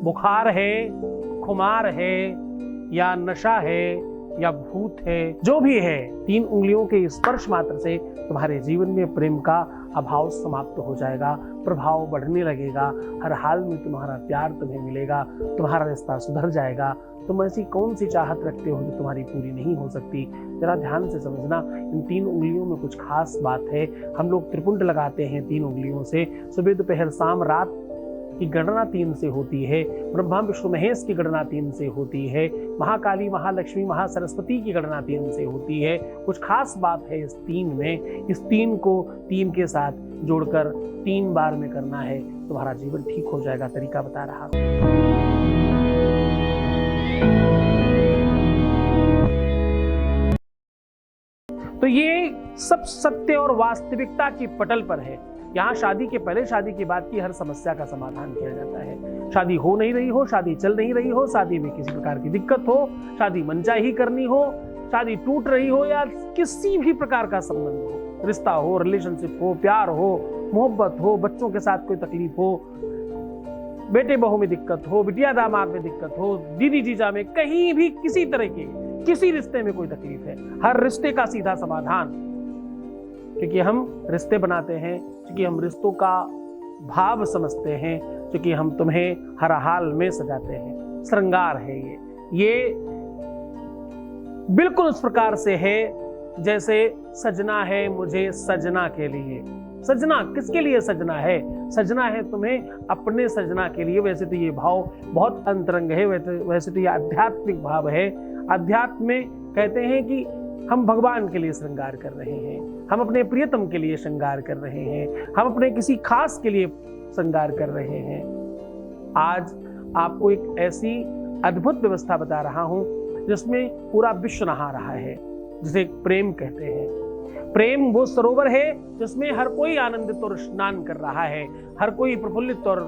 बुखार है, खुमार है, या नशा है, या भूत है, जो भी है, 3 उंगलियों के स्पर्श मात्र से तुम्हारे जीवन में प्रेम का अभाव समाप्त हो जाएगा, प्रभाव बढ़ने लगेगा, हर हाल में तुम्हारा प्यार तुम्हें मिलेगा, तुम्हारा रिश्ता सुधर जाएगा। तुम ऐसी कौन सी चाहत रखते हो जो तुम्हारी पूरी नहीं हो सकती? जरा ध्यान से समझना, इन 3 उंगलियों में कुछ खास बात है। हम लोग त्रिपुंड लगाते हैं 3 उंगलियों से, सुबह दोपहर शाम रात की गणना 3 से होती है, ब्रह्मा विष्णु महेश की गणना 3 से होती है, महाकाली महालक्ष्मी महासरस्वती की गणना 3 से होती है। कुछ खास बात है इस 3 में, इस 3 को 3 के साथ जोड़कर 3 बार में करना है, तुम्हारा जीवन ठीक हो जाएगा। तरीका बता रहा हूं। तो ये सब सत्य और वास्तविकता की पटल पर है। यहाँ शादी के पहले, शादी के बाद की हर समस्या का समाधान किया जाता है। शादी हो नहीं रही हो, शादी चल नहीं रही हो, शादी में किसी प्रकार की दिक्कत हो, शादी मनचाही करनी हो, शादी टूट रही हो, या किसी भी प्रकार का संबंध हो, रिश्ता हो, रिलेशनशिप हो, प्यार हो, मोहब्बत हो, बच्चों के साथ कोई तकलीफ हो, बेटे बहू में दिक्कत हो, बिटिया दामाद में दिक्कत हो, दीदी जीजा में, कहीं भी किसी तरह के किसी रिश्ते में कोई तकलीफ है, हर रिश्ते का सीधा समाधान, क्योंकि हम रिश्ते बनाते हैं, क्योंकि हम रिश्तों का भाव समझते हैं, क्योंकि हम तुम्हें हर हाल में सजाते हैं। श्रृंगार है ये बिल्कुल उस प्रकार से है जैसे सजना है मुझे सजना के लिए। सजना किसके लिए सजना है? सजना है तुम्हें अपने सजना के लिए। वैसे तो ये भाव बहुत अंतरंग है, वैसे तो ये आध्यात्मिक भाव है। अध्यात्म में कहते हैं कि हम भगवान के लिए श्रृंगार कर रहे हैं, हम अपने प्रियतम के लिए श्रृंगार कर रहे हैं, हम अपने किसी खास के लिए श्रृंगार कर रहे हैं। आज आपको एक ऐसी अद्भुत व्यवस्था बता रहा हूं जिसमें पूरा विश्व नहा रहा है, जिसे प्रेम कहते हैं। प्रेम वो सरोवर है जिसमें हर कोई आनंदित और स्नान कर रहा है, हर कोई प्रफुल्लित और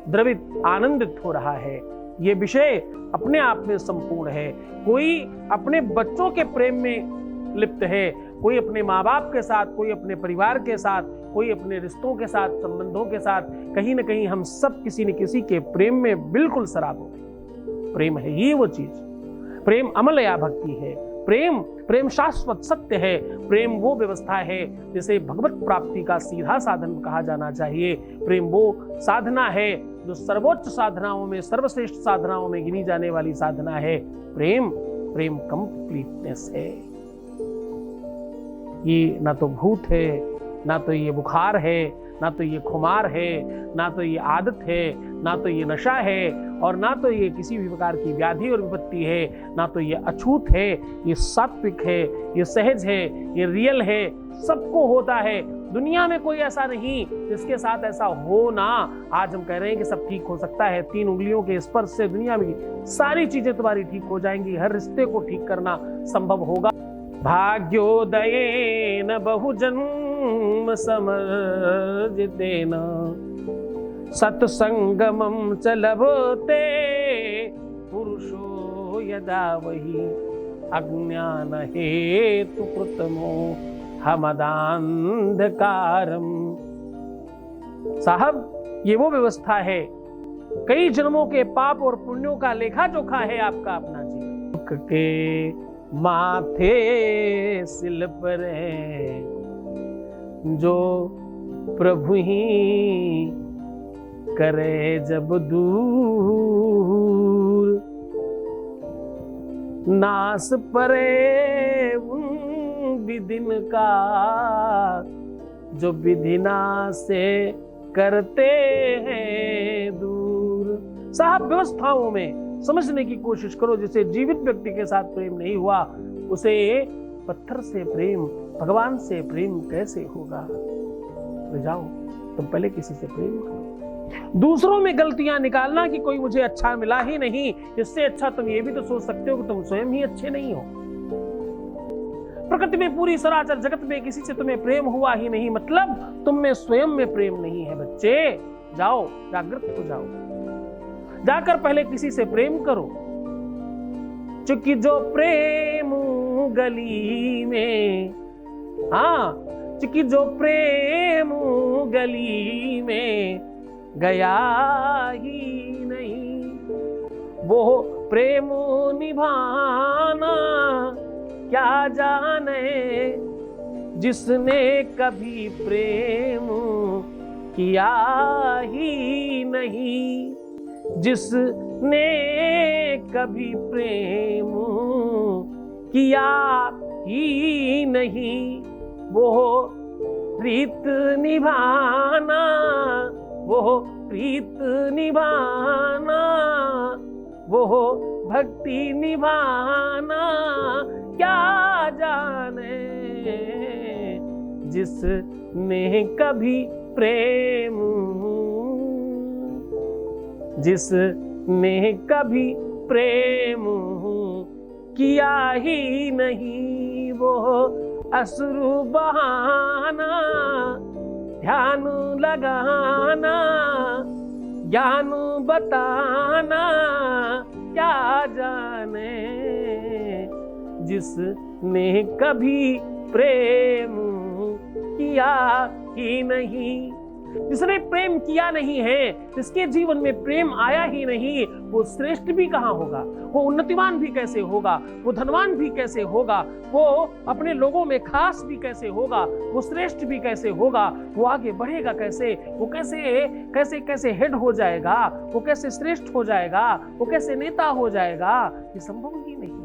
द्रवित आनंदित हो रहा है। ये विषय अपने आप में संपूर्ण है। कोई अपने बच्चों के प्रेम में लिप्त है, कोई अपने माँ बाप के साथ, कोई अपने परिवार के साथ, कोई अपने रिश्तों के साथ, संबंधों के साथ, कहीं न कहीं हम सब किसी न किसी के प्रेम में बिल्कुल सराब हो गए। प्रेम है ये वो चीज, प्रेम अमलया भक्ति है, प्रेम शाश्वत सत्य है, प्रेम वो व्यवस्था है जिसे भगवत प्राप्ति का सीधा साधन कहा जाना चाहिए। प्रेम वो साधना है जो सर्वोच्च साधनाओं में, सर्वश्रेष्ठ साधनाओं में गिनी जाने वाली साधना है। प्रेम कंप्लीटनेस है। ये ना तो भूत है, ना तो ये बुखार है, ना तो ये खुमार है, ना तो ये आदत है, ना तो ये नशा है, और ना तो ये किसी भी प्रकार की व्याधि और विपत्ति है, ना तो ये अछूत है। ये सात्विक है, ये सहज है, ये रियल है, सबको होता है। दुनिया में कोई ऐसा नहीं जिसके साथ ऐसा हो ना। आज हम कह रहे हैं कि सब ठीक हो सकता है। 3 उंगलियों के स्पर्श से दुनिया में सारी चीजें तुम्हारी ठीक हो जाएंगी, हर रिश्ते को ठीक करना संभव होगा। भाग्योदयेन बहुजन्म समर्जितेन सत्संगमं च लभते पुरुषो यदा वही अज्ञान हेतु कृतमो हमदांधकारम। साहब ये वो व्यवस्था है, कई जन्मों के पाप और पुण्यों का लेखा जोखा है आपका अपना जीवन के माथे सिल पर है जो प्रभु ही करे जब दूर, नास परे उन विधिन का जो विधिना से करते हैं दूर। साहब व्यवस्थाओं में समझने की कोशिश करो। जिसे जीवित व्यक्ति के साथ प्रेम नहीं हुआ उसे पत्थर से प्रेम, भगवान से प्रेम कैसे होगा? तो जाओ तुम पहले किसी से प्रेम करो। दूसरों में गलतियां निकालना कि कोई मुझे अच्छा मिला ही नहीं, इससे अच्छा तुम ये भी तो सोच सकते हो कि तुम स्वयं ही अच्छे नहीं हो। प्रकृति में, पूरी सराचर जगत में किसी से तुम्हें प्रेम हुआ ही नहीं, मतलब तुम में स्वयं में प्रेम नहीं है। बच्चे जाओ, जागृत हो जाओ, जाकर पहले किसी से प्रेम करो। चूंकि जो प्रेम गली में, हाँ, चूंकि जो प्रेम गली में गया ही नहीं, वो प्रेम निभाना क्या जाने, जिसने कभी प्रेम किया ही नहीं, जिसने कभी प्रेम किया ही नहीं, वो प्रीत निभाना, वो प्रीत निभाना, वो भक्ति निभाना क्या जाने, जिसने कभी प्रेम, जिसने कभी प्रेम किया ही नहीं, वो अश्रु बहाना, ध्यान लगाना, ज्ञान बताना क्या जाने, जिसने कभी प्रेम किया ही नहीं, जिसने प्रेम किया नहीं है, जिसके जीवन में प्रेम आया ही नहीं, वो श्रेष्ठ भी कहाँ होगा, वो उन्नतिमान भी कैसे होगा, वो धनवान भी कैसे होगा, वो अपने लोगों में खास भी कैसे होगा, वो श्रेष्ठ भी कैसे होगा, वो आगे बढ़ेगा कैसे, वो कैसे कैसे कैसे हेड हो जाएगा, वो कैसे श्रेष्ठ हो जाएगा, वो कैसे नेता हो जाएगा, ये संभव ही नहीं।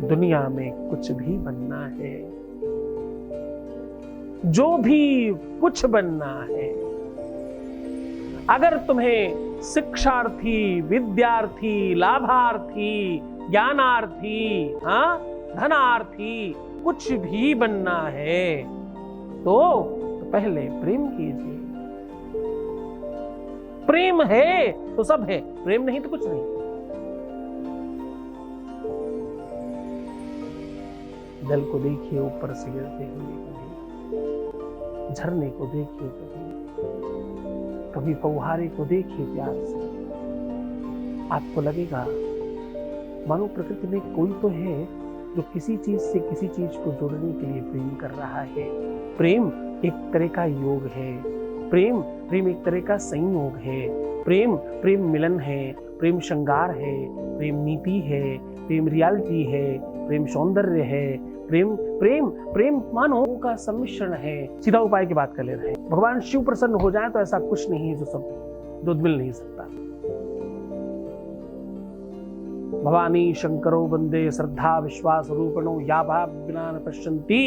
दुनिया में कुछ भी बनना है, जो भी कुछ बनना है, अगर तुम्हें शिक्षार्थी, विद्यार्थी, लाभार्थी, ज्ञानार्थी, धनार्थी कुछ भी बनना है तो पहले प्रेम कीजिए। प्रेम है तो सब है, प्रेम नहीं तो कुछ नहीं। जल को देखिए ऊपर से गिरते हुए, झरने को देखिए कभी फव्वारे को देखिए प्यार से, आपको लगेगा मानो प्रकृति में कोई तो है जो किसी चीज से किसी चीज को जोड़ने के लिए प्रेम कर रहा है। प्रेम एक तरह का योग है, प्रेम एक तरह का संयोग है, प्रेम मिलन है, प्रेम श्रृंगार है, प्रेम नीति है, प्रेम रियलिटी है, प्रेम सौंदर्य है, प्रेम मानो का सम्मिश्रण है। सीधा उपाय की बात कर ले रहे हैं। भगवान शिव प्रसन्न हो जाए तो ऐसा कुछ नहीं है जो मिल नहीं सकता। भवानी शंकरो वंदे श्रद्धा विश्वास रूपणो या बिना न पश्यन्ति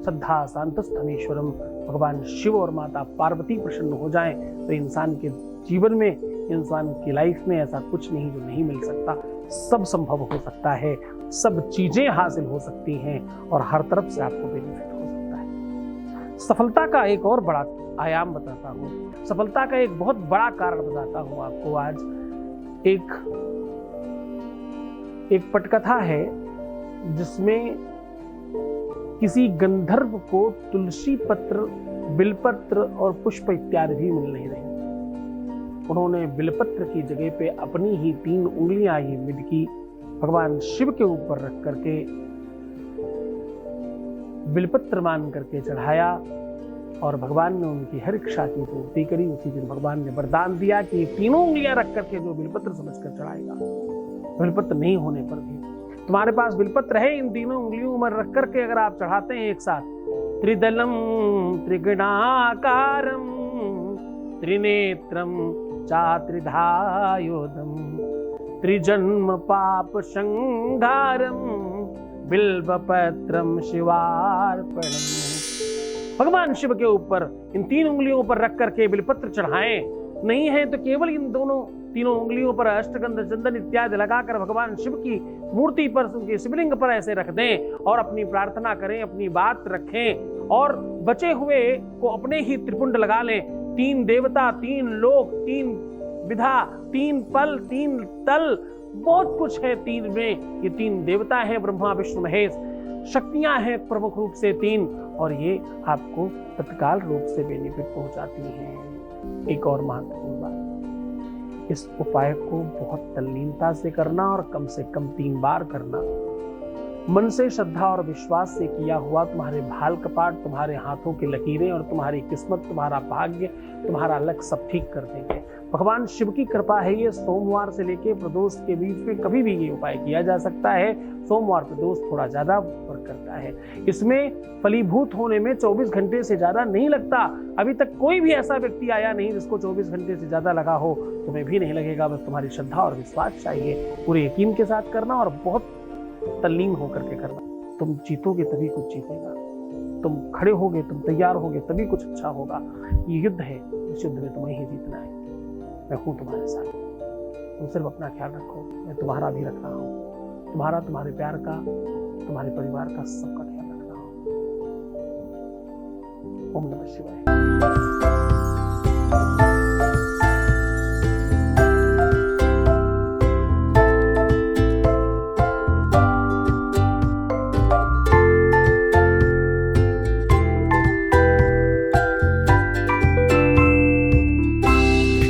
श्रद्धा शांतस्थमेश्वरम। भगवान शिव और माता पार्वती प्रसन्न हो जाएं तो इंसान के जीवन में, इंसान की लाइफ में ऐसा कुछ नहीं जो नहीं मिल सकता। सब संभव हो सकता है, सब चीजें हासिल हो सकती हैं और हर तरफ से आपको बेनिफिट हो सकता है। सफलता का एक और बड़ा आयाम बताता हूँ, सफलता का एक बहुत बड़ा कारण बताता हूँ आपको आज। एक पटकथा है जिसमें किसी गंधर्व को तुलसी पत्र, बिलपत्र और पुष्प इत्यादि भी मिल नहीं रहे। उन्होंने बिलपत्र की जगह पे अपनी ही 3 उंगलियां ही मिडकी भगवान शिव के ऊपर रख करके बिलपत्र मान करके चढ़ाया और भगवान ने उनकी हर इच्छा की पूर्ति करी। उसी दिन भगवान ने वरदान दिया कि 3 उंगलियां रख करके जो बिलपत्र समझकर चढ़ाएगा, बिलपत्र नहीं होने पर भी तुम्हारे पास बिलपत्र है, इन 3 उंगलियों में रख करके अगर आप चढ़ाते हैं एक साथ, त्रिदलम त्रिगुणाकारम त्रिनेत्रम चात्रिधायोदम त्रिजन्म पाप संघारम बिल्वपत्रम शिवार्पणम। भगवान शिव के ऊपर इन 3 उंगलियों पर रख करके बिलपत्र चढ़ाएं। नहीं है तो केवल इन 3 उंगलियों पर अष्टगंध चंदन इत्यादि लगाकर भगवान शिव की मूर्ति पर, उनके शिवलिंग पर ऐसे रख दें और अपनी प्रार्थना करें, अपनी बात रखें और बचे हुए को अपने ही त्रिपुंड लगा लें। 3 देवता, 3 लोक, 3 विधा, 3 पल, 3 तल, बहुत कुछ है 3 में। ये 3 देवता हैं, ब्रह्मा विष्णु महेश, शक्तियां हैं प्रमुख रूप से 3, और ये आपको तत्काल रूप से बेनिफिट पहुंचाती हैं। एक और महत्वपूर्ण बात, इस उपाय को बहुत तल्लीनता से करना और कम से कम 3 बार करना। मन से श्रद्धा और विश्वास से किया हुआ तुम्हारे भाल कपाट, तुम्हारे हाथों की लकीरें और तुम्हारी किस्मत, तुम्हारा भाग्य, तुम्हारा लक सब ठीक कर देंगे। भगवान शिव की कृपा है। ये सोमवार से लेके प्रदोष के बीच में कभी भी ये उपाय किया जा सकता है। सोमवार प्रदोष थोड़ा ज्यादा वर्क करता है। इसमें फलीभूत होने में 24 घंटे से ज्यादा नहीं लगता। अभी तक कोई भी ऐसा व्यक्ति आया नहीं जिसको 24 घंटे से ज्यादा लगा हो। तुम्हें भी नहीं लगेगा, बस तुम्हारी श्रद्धा और विश्वास चाहिए। पूरे यकीन के साथ करना और बहुत तल्लीन होकर के करना। तुम जीतोगे तभी कुछ जीतेगा। तुम खड़े होगे, तुम तैयार होगे तभी कुछ अच्छा होगा। ये युद्ध है, इस युद्ध में तुम्हें ही जीतना है। मैं हूं तुम्हारे साथ। तुम सिर्फ अपना ख्याल रखो, मैं तुम्हारा भी रख रहा हूं। तुम्हारा, तुम्हारे प्यार का, तुम्हारे परिवार का, सबका ख्याल रख रहा हूं। ओम नमः शिवाय।